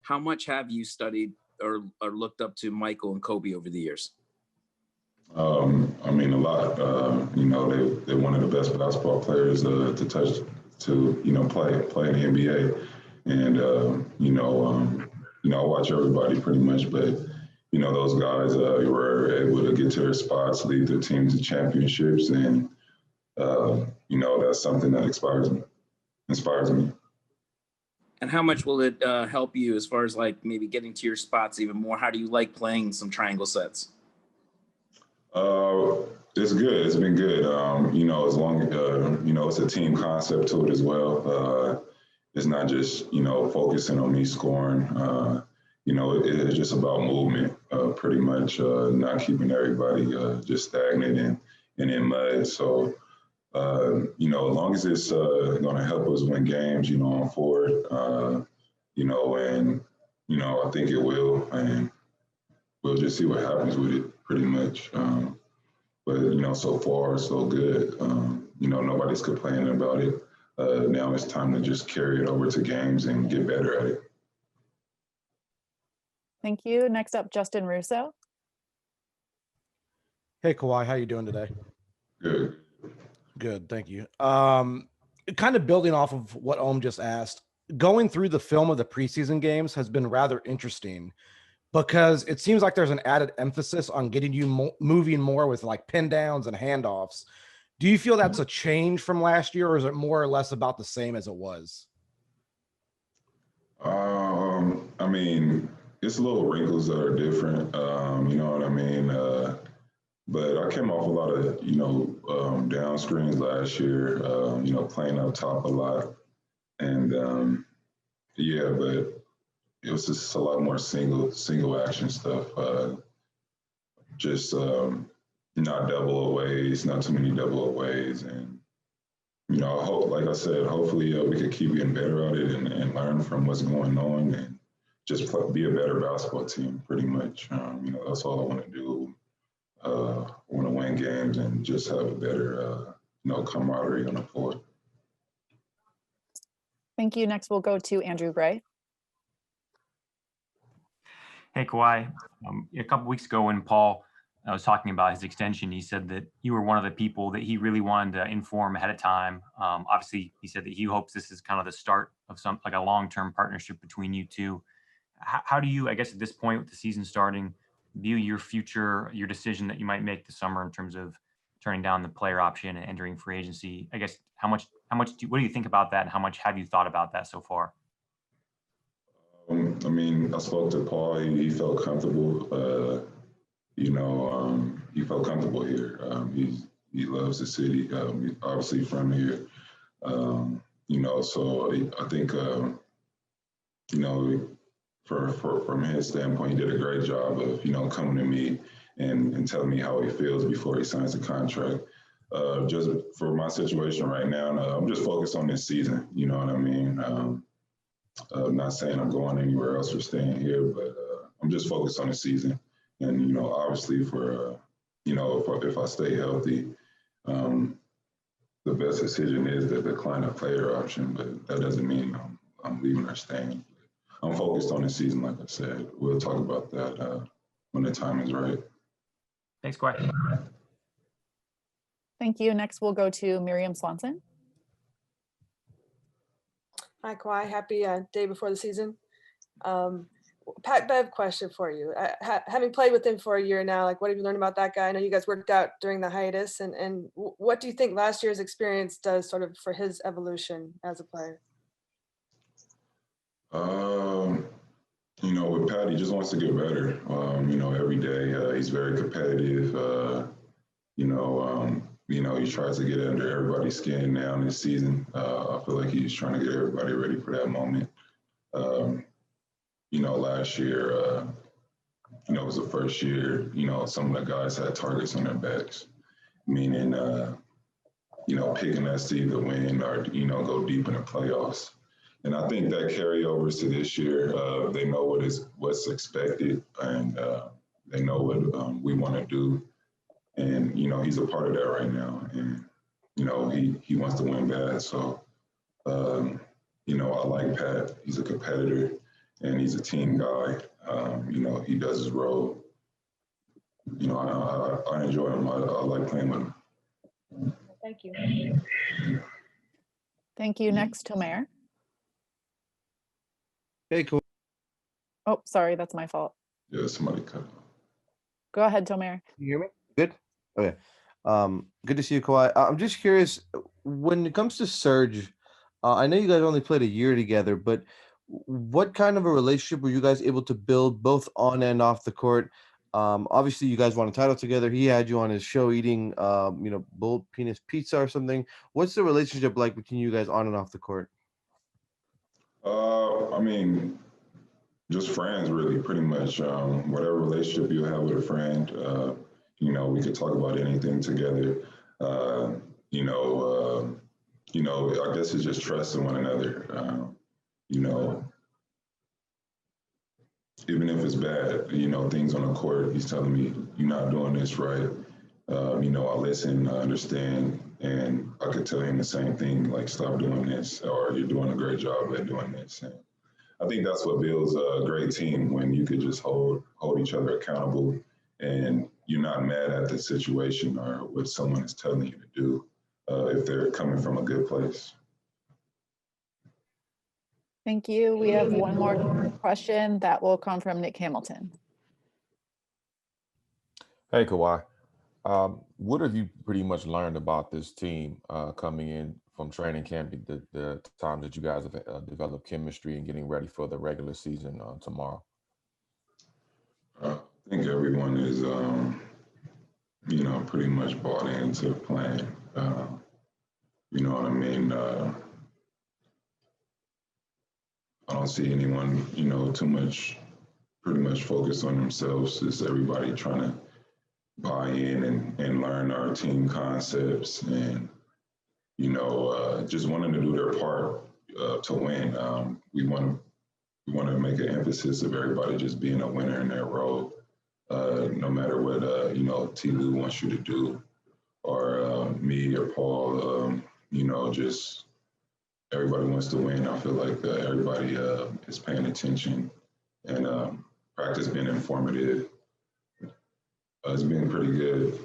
how much have you studied or looked up to Michael and Kobe over the years? I mean, a lot. They're one of the best basketball players to play in the NBA. And, I watch everybody pretty much, but, those guys were able to get to their spots, lead their teams to championships. And, that's something that inspires me. And how much will it help you as far as like maybe getting to your spots even more? How do you like playing some triangle sets? It's good. It's been good. As long as, it's a team concept to it as well. It's not just, focusing on me scoring. It's just about movement, pretty much, not keeping everybody just stagnant and in mud. So, as long as it's going to help us win games, on forward, I think it will. And we'll just see what happens with it, pretty much. But, so far, so good. Nobody's complaining about it. Now it's time to just carry it over to games and get better at it. Thank you. Next up, Justin Russo. Hey, Kawhi, how you doing today? Good. Good, thank you. Kind of building off of what Ohm just asked, going through the film of the preseason games has been rather interesting because it seems like there's an added emphasis on getting you moving more with like pin downs and handoffs. Do you feel that's a change from last year, or is it more or less about the same as it was? I mean, it's little wrinkles that are different, you know what I mean? But I came off a lot of, down screens last year, playing up top a lot. And but it was just a lot more single action stuff. Not double aways, not too many double aways. And, I hope, like I said, hopefully we could keep getting better at it and learn from what's going on and just be a better basketball team, pretty much. That's all I want to do. I want to win games and just have a better, camaraderie on the floor. Thank you. Next, we'll go to Andrew Gray. Hey, Kawhi. A couple weeks ago when Paul was talking about his extension, he said that you were one of the people that he really wanted to inform ahead of time. Obviously, he said that he hopes this is kind of the start of a long-term partnership between you two. How do you, I guess at this point with the season starting, view your future, your decision that you might make this summer in terms of turning down the player option and entering free agency? I guess what do you think about that, and how much have you thought about that so far? I spoke to Paul. He felt comfortable. He felt comfortable here. He loves the city. He's obviously from here. So I think, from his standpoint, he did a great job of, coming to me and telling me how he feels before he signs the contract. Just for my situation right now, I'm just focused on this season. You know what I mean? I'm not saying I'm going anywhere else or staying here, but I'm just focused on the season. And, obviously if I stay healthy, the best decision is to decline a player option, but that doesn't mean I'm leaving or staying. I'm focused on the season, like I said. We'll talk about that when the time is right. Thanks, Kawhi. Thank you. Next, we'll go to Miriam Swanson. Hi, Kawhi. Happy day before the season. Pat Bev question for you. Having played with him for a year now, what have you learned about that guy? I know you guys worked out during the hiatus, and what do you think last year's experience does sort of for his evolution as a player? With Pat, he just wants to get better. Every day he's very competitive. He tries to get under everybody's skin now in this season. I feel like he's trying to get everybody ready for that moment. Last year, it was the first year, some of the guys had targets on their backs, meaning, picking us to either win or, go deep in the playoffs. And I think that carryovers to this year, they know what's expected, and they know what we want to do. And, he's a part of that right now. And, he wants to win bad. So, I like Pat. He's a competitor. and he's a team guy. You know, he does his role. You know, I enjoy him. I like playing with him. Thank you. Thank you. Next, Tomer. Hey, cool. Oh, sorry, that's my fault. Yeah, somebody cut. Go ahead, Tomer. Can you hear me? Good. Okay. Good to see you, Kawhi. I'm just curious, when it comes to Serge, I know you guys only played a year together, but what kind of a relationship were you guys able to build both on and off the court? Obviously, you guys won a title together. He had you on his show eating, bull penis pizza or something. What's the relationship like between you guys on and off the court? I mean, just friends, really, pretty much. Whatever relationship you have with a friend, you know, we could talk about anything together. I guess it's just trust in one another. You know, even if it's bad, you know, things on the court, he's telling me, you're not doing this right. You know, I listen, I understand, and I could tell him the same thing, like, stop doing this, or you're doing a great job at doing this. And I think that's what builds a great team, when you could just hold each other accountable, and you're not mad at the situation or what someone is telling you to do, if they're coming from a good place. Thank you. We have one more question that will come from Nick Hamilton. Hey, Kawhi. What have you pretty much learned about this team coming in from training camp, the time that you guys have developed chemistry and getting ready for the regular season tomorrow? I think everyone is, you know, pretty much bought into the plan. You know what I mean? I don't see anyone, you know, pretty much focused on themselves. It's everybody trying to buy in and learn our team concepts, and, you know, just wanting to do their part to win. We want to make an emphasis of everybody just being a winner in their role, no matter what, you know, T. Lou wants you to do, or me or Paul. You know, just everybody wants to win. I feel like everybody is paying attention, and practice been informative. It's been pretty good.